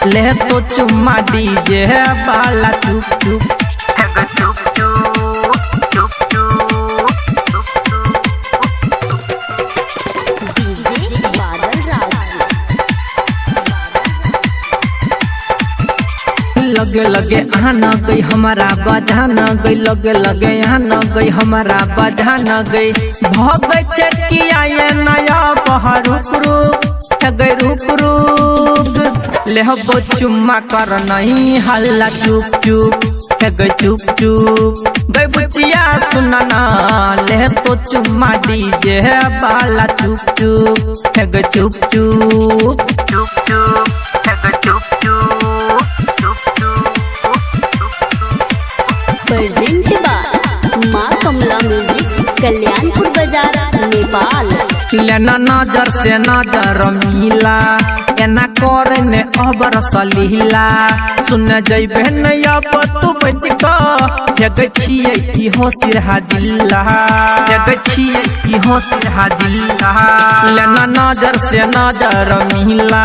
ले तो चुम्मा डीजे वाला चुप चुप लगे लगे आना गई हमारा बजाना गई लगे लगे आना गई हमारा बजाना गई भगे चकिया ये नया बहर रुक रुक ले हो चुम्मा कर नहीं हल्ला चुप चुप गई चुप चुप गई बुचिया सुनना ले तो चुम्मा डीजे वाला चुप चुप गई चुप चुप चुप चुप प्रेजेंट बाय माँ कमला म्यूजिक कल्याणपुर बाजार नेपाल। लेना नजर से नजर मिला एना करे ने अबर सलीला सुन जइबे न अब तू बच जग छिए इहो सिरहा जिल्ला जग छिए इहो सिरहा जिल्ला लेना नजर से नजर मिला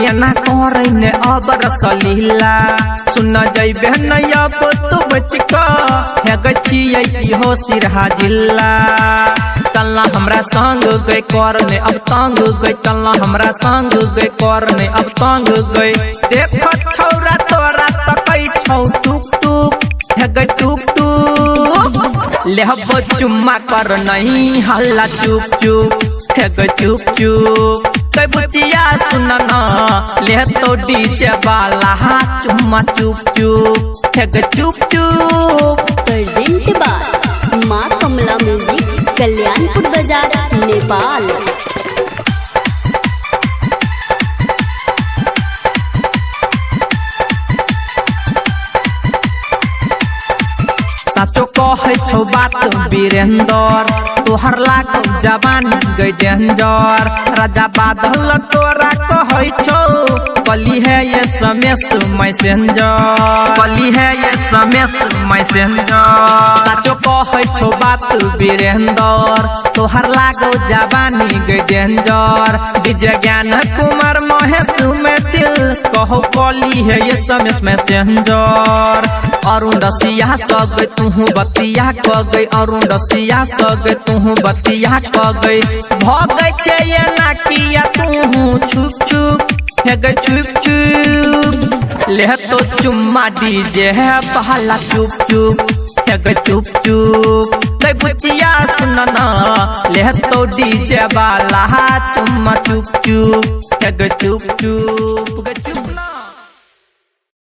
एना करे ने अबर सलीला सुन जइबे न अब तू बच जग छिए इहो सिरहा जिल्ला चलना हमरा संग गए कर ने अब तंग गए चलना हमरा संग गए कर ने अब तंग गए देख छौरा तोरा तकई छौ टुक टुक गए टुक टुक लेहब चुम्मा कर नहीं हल्ला चुप चुप गए चुप चुप कई बुचिया सुनना ले तो डीजे वाला चुम्मा चुप चुप गए चुप चुप। प्रेजेंट बाय माँ कमला म्यूजिक कल्याणपुर बाजार नेपाल। साचो कहे छौ बात वीरेंद्र तोहर लाग जवान गई डेंजर राजा बादल तोरा कहे छौ कली है ये समेस मैसेंजर कली है ये समेस मैसेंजर साचो कहे छौ बात वीरेंद्र तोहर लाग जवानी गई डेंजर विजय ज्ञान कुमार महेश मैथिल कहो कली है ये समेस मैसेंजर अरुण रसिया सग तुहू बतिया क गई अरुण रसिया सग तुहू बतिया क गई भगे छे ये ना किया तुहू छुप छुप गई छुप छुप ले तो चुम्मा डीजे वाला चुप चुप गई चुप चुप गई बुचिया सुनना ले तो डीजे वाला चुम्मा चुप चुप गई चुप चुप।